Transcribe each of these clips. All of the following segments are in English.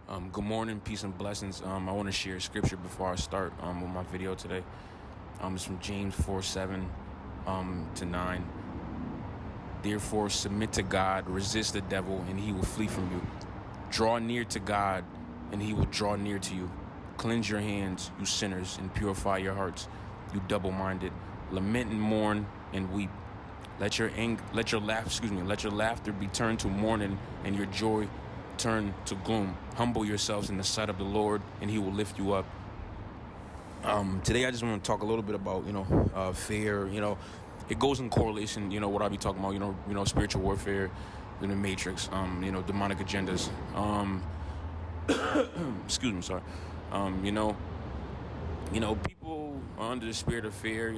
Good morning, peace and blessings. I want to share scripture before I start with my video today. It's from James 4:7 to 9. Therefore, submit to God, resist the devil, and he will flee from you. Draw near to God, and he will draw near to you. Cleanse your hands, you sinners, and purify your hearts, you double-minded. Lament and mourn and weep. Let your laughter be turned to mourning, and your joy turn to gloom. Humble yourselves in the sight of the Lord, and He will lift you up. Today, I just want to talk a little bit about fear. It goes in correlation. What I be talking about. Spiritual warfare, in the matrix. Demonic agendas. Excuse me, sorry. People are under the spirit of fear.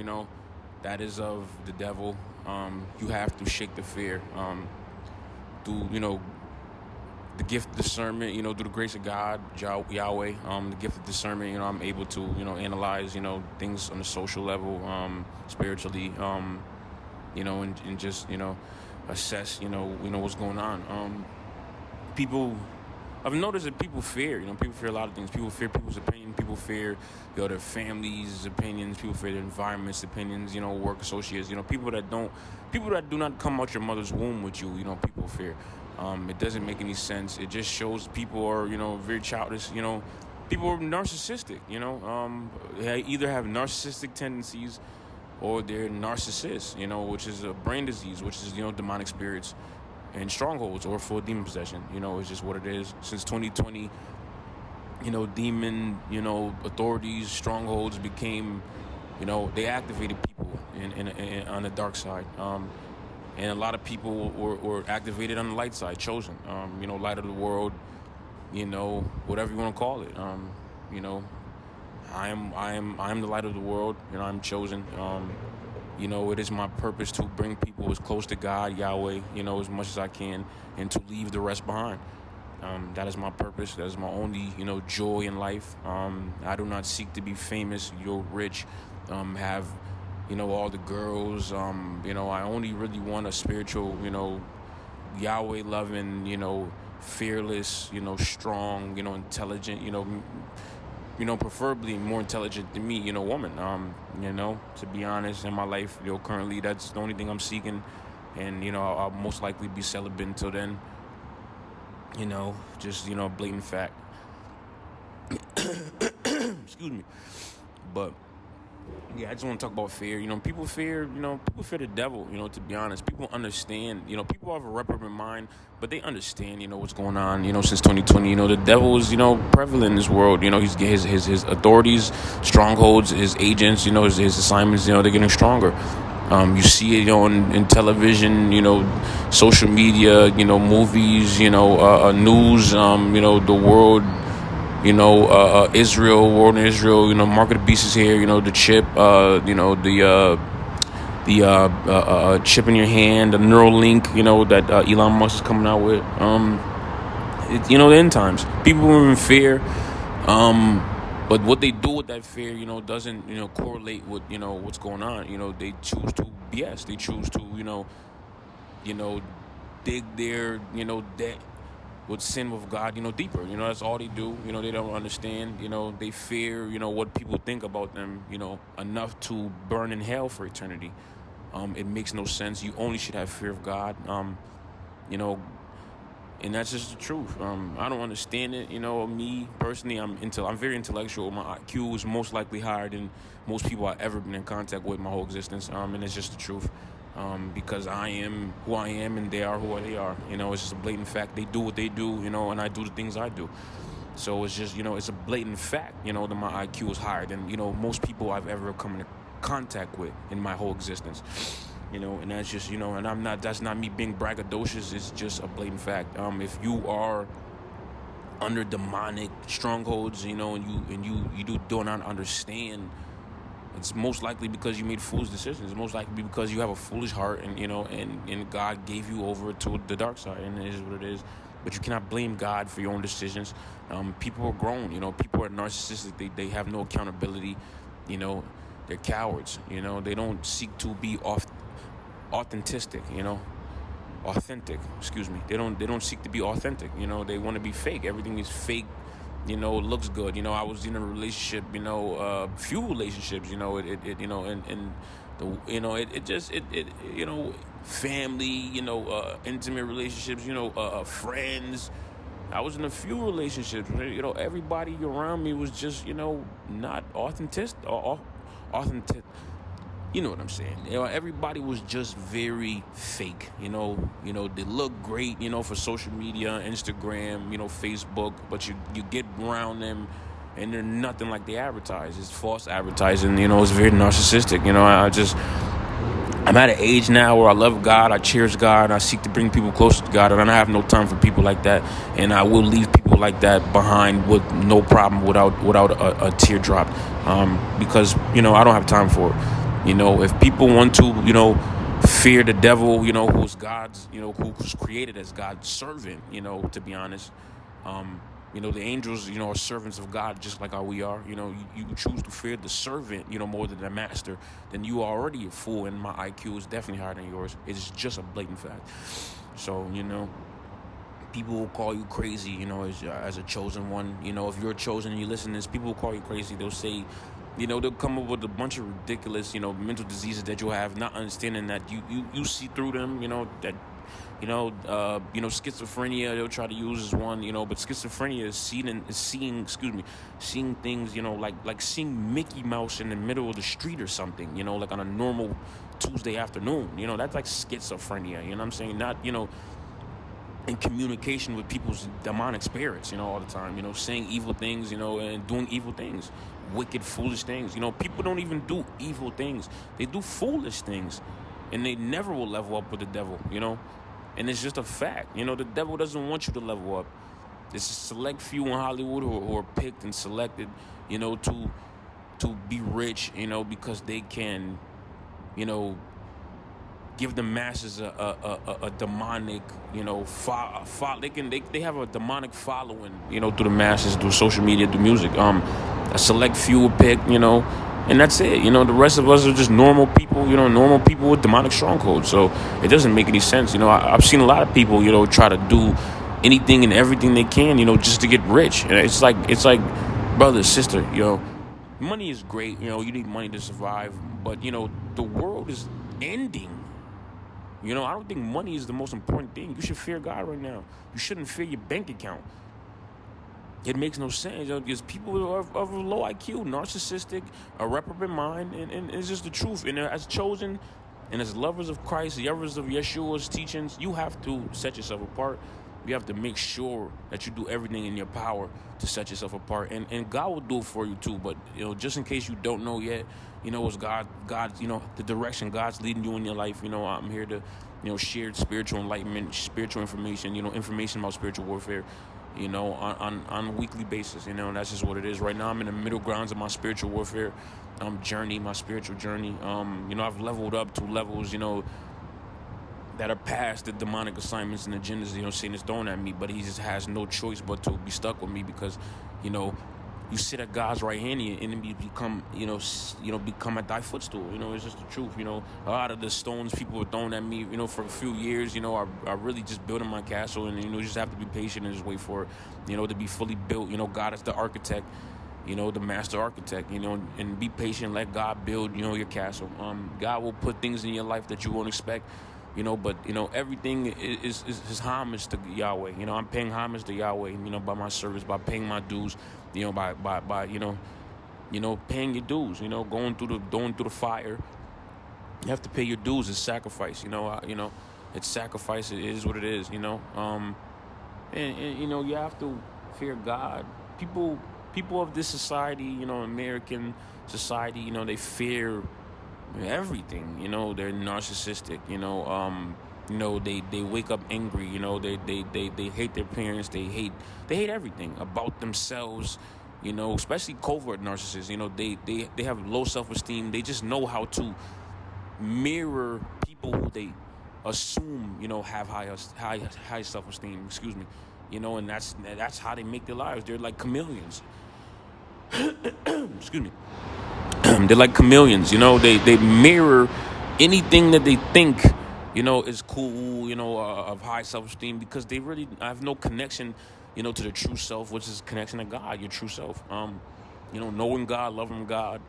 That is of the devil. You have to shake the fear. Through the gift of discernment, through the grace of God, Yahweh, the gift of discernment, I'm able to, analyze, things on the social level, spiritually, and just, assess, what's going on. People, I've noticed that people fear, people fear a lot of things. People fear people's opinion. People fear, their families' opinions. People fear their environment's opinions, work associates, people that do not come out your mother's womb with you, people fear. It doesn't make any sense. It just shows people are, very childish, people are narcissistic, they either have narcissistic tendencies or they're narcissists, which is a brain disease, which is, demonic spirits and strongholds or full demon possession. It's just what it is. Since 2020, demon, authorities, strongholds became, they activated people in on the dark side. And a lot of people were activated on the light side, chosen. Light of the world, whatever you want to call it. I am the light of the world, I'm chosen. It is my purpose to bring people as close to God, Yahweh, as much as I can, and to leave the rest behind. That is my purpose. That is my only, joy in life. I do not seek to be famous, rich, have, all the girls. I only really want a spiritual, Yahweh loving, fearless, strong, intelligent, preferably more intelligent than me, woman. To be honest, in my life, currently that's the only thing I'm seeking. And, I'll most likely be celibate until then. Just, blatant fact. Excuse me. But yeah, I just want to talk about fear. People fear the devil, to be honest. People understand, people have a reprobate mind, but they understand, what's going on, since 2020. The devil is, prevalent in this world. His authorities, strongholds, his agents, his assignments, they're getting stronger. You see it, in television, social media, movies, news, the world, Israel, war in Israel, Mark of the Beast is here, the chip, the chip in your hand, the Neuralink, that Elon Musk is coming out with. The end times. People are in fear, but what they do with that fear, doesn't, correlate with, what's going on. They choose to BS. They choose to, dig their, debt with sin with God, deeper. That's all they do. They don't understand. They fear, what people think about them, enough to burn in hell for eternity. It makes no sense. You only should have fear of God. And that's just the truth. I don't understand it. Me personally, I'm very intellectual. My IQ is most likely higher than most people I've ever been in contact with my whole existence. And it's just the truth. Because I am who I am and they are who they are. It's just a blatant fact. They do what they do, and I do the things I do. So it's just, it's a blatant fact, that my IQ is higher than, most people I've ever come into contact with in my whole existence. And that's just, and that's not me being braggadocious. It's just a blatant fact. If you are under demonic strongholds, and you do not understand, it's most likely because you made foolish decisions. It's most likely because you have a foolish heart, and and God gave you over to the dark side, and it is what it is. But you cannot blame God for your own decisions. People are grown. People are narcissistic. They have no accountability. They're cowards. They don't seek to be authentic. authentic. Excuse me. They don't seek to be authentic. They want to be fake. Everything is fake. Looks good. I was in a relationship. Few relationships. And the it just family. Intimate relationships. Friends. I was in a few relationships. Everybody around me was just not authentic. You know what I'm saying? Everybody was just very fake. They look great, for social media, Instagram, Facebook, but you get around them and they're nothing like they advertise. It's false advertising, it's very narcissistic. I'm at an age now where I love God, I cherish God, I seek to bring people closer to God, and I don't have no time for people like that. And I will leave people like that behind with no problem, without a teardrop, because I don't have time for it. If people want to, fear the devil, who's God's, who's created as God's servant, to be honest. The angels, are servants of God just like how we are. You choose to fear the servant, more than the master, then you are already a fool, and my IQ is definitely higher than yours. It's just a blatant fact. So, people will call you crazy, as a chosen one. If you're chosen and you listen to this, people will call you crazy. They'll say, they'll come up with a bunch of ridiculous, mental diseases that you'll have, not understanding that you see through them, that, schizophrenia, they'll try to use as one, but schizophrenia is seeing things, like seeing Mickey Mouse in the middle of the street or something, like on a normal Tuesday afternoon, that's like schizophrenia, you know what I'm saying? Not, in communication with people's demonic spirits, all the time, saying evil things, and doing evil things, wicked, foolish things. People don't even do evil things. They do foolish things, and they never will level up with the devil, and it's just a fact. The devil doesn't want you to level up. There's a select few in Hollywood who are picked and selected, to be rich, because they can, give the masses a demonic, they have a demonic following, through the masses, through social media, through music. A select few will pick, and that's it. The rest of us are just normal people, normal people with demonic strongholds. So it doesn't make any sense. I've seen a lot of people, try to do anything and everything they can, just to get rich. And it's like, brother, sister, money is great. You need money to survive, but the world is ending. I don't think money is the most important thing. You should fear God right now. You shouldn't fear your bank account. It makes no sense, because people are of a low IQ, narcissistic, a reprobate mind, and it's just the truth. And as chosen and as lovers of Christ, lovers of Yeshua's teachings, you have to set yourself apart. You have to make sure that you do everything in your power to set yourself apart. And God will do it for you too. But, just in case you don't know yet, it's God's, the direction God's leading you in your life. I'm here to, share spiritual enlightenment, spiritual information, information about spiritual warfare, on a weekly basis, and that's just what it is. Right now, I'm in the middle grounds of my spiritual warfare journey, my spiritual journey. I've leveled up to levels, that are past the demonic assignments and agendas, Satan is throwing at me, but he just has no choice but to be stuck with me, because, you sit at God's right hand, and your enemy become at thy footstool. It's just the truth. A lot of the stones people were throwing at me, for a few years, are really just building my castle, and you just have to be patient and just wait for it, to be fully built. God is the architect, the master architect, and be patient. Let God build, your castle. God will put things in your life that you won't expect. But everything is homage to Yahweh. I'm paying homage to Yahweh, by my service, by paying my dues, by paying your dues, going through the fire. You have to pay your dues. It's sacrifice, it's sacrifice. It is what it is, and you have to fear God. People of this society, American society, they fear everything. They're narcissistic. They wake up angry. They hate their parents. They hate everything about themselves. Especially covert narcissists. They have low self-esteem. They just know how to mirror people who they assume have high self-esteem. Excuse me. And that's how they make their lives. They're like chameleons. Excuse me. They're like chameleons, they mirror anything that they think is cool, of high self-esteem, because they really have no connection, to the true self, which is connection to God, your true self. Knowing God, loving God.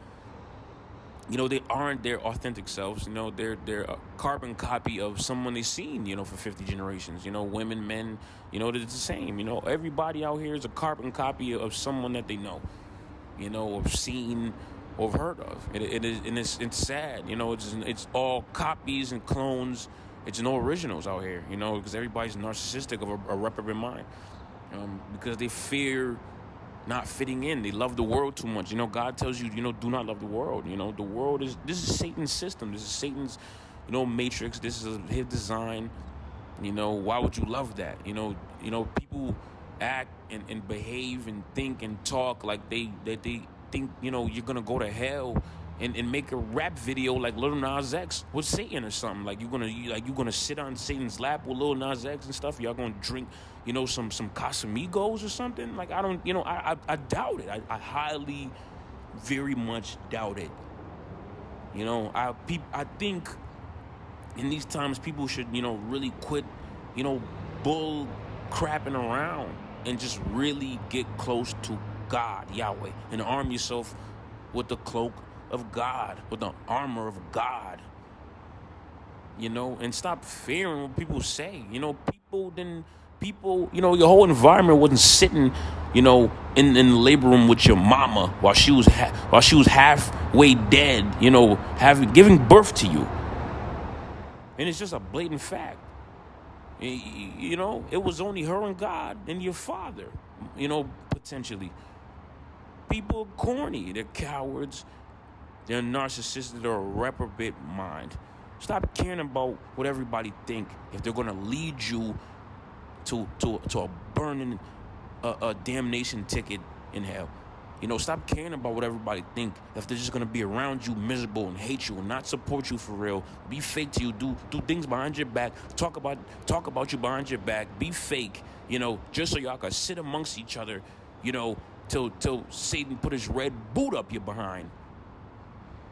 They aren't their authentic selves. They're a carbon copy of someone they've seen, for 50 generations. Women, men, they're the same. Everybody out here is a carbon copy of someone that they know, or seen or heard of. It is, and it's sad. It's all copies and clones. It's no originals out here. Because everybody's narcissistic of a reprobate mind, because they fear not fitting in. They love the world too much. God tells you, do not love the world. The world this is Satan's system. This is Satan's, matrix. This is his design. Why would you love that? People act and behave and think and talk like they think, you're gonna go to hell and make a rap video like Lil Nas X with Satan or something. Like you're gonna sit on Satan's lap with Lil Nas X and stuff. Y'all gonna drink, some Casamigos or something. Like I don't, I doubt it. I highly, very much doubt it. I think in these times people should, really quit, bull crapping around and just really get close to God, Yahweh, and arm yourself with the cloak of God, with the armor of God, and stop fearing what people say. People, your whole environment wasn't sitting, in the labor room with your mama while she was halfway dead, giving birth to you. And it's just a blatant fact. It was only her and God and your father, potentially. People are corny. They're cowards. They're narcissistic. They're a reprobate mind. Stop caring about what everybody think if they're going to lead you to a burning a damnation ticket in hell. Stop caring about what everybody think if they're just gonna be around you miserable and hate you and not support you for real. Be fake to you. Do things behind your back. Talk about you behind your back. Be fake. Just so y'all can sit amongst each other. Till Satan put his red boot up your behind.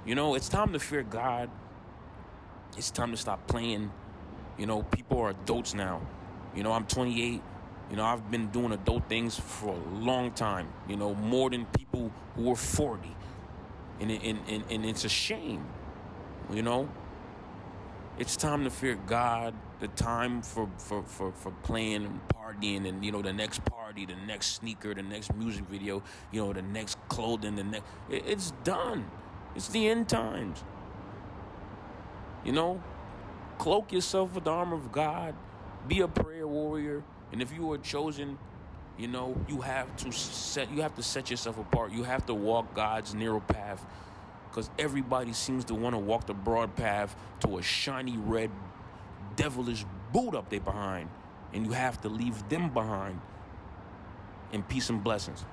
It's time to fear God. It's time to stop playing. People are adults now. I'm 28. I've been doing adult things for a long time, more than people who were 40. And it's a shame, It's time to fear God. The time for playing and partying and, the next party, the next sneaker, the next music video, the next clothing, it's done. It's the end times. Cloak yourself with the armor of God. Be a prayer warrior. And if you are chosen, you have to set yourself apart. You have to walk God's narrow path, because everybody seems to want to walk the broad path to a shiny red devilish boot up they behind, and you have to leave them behind. In peace and blessings.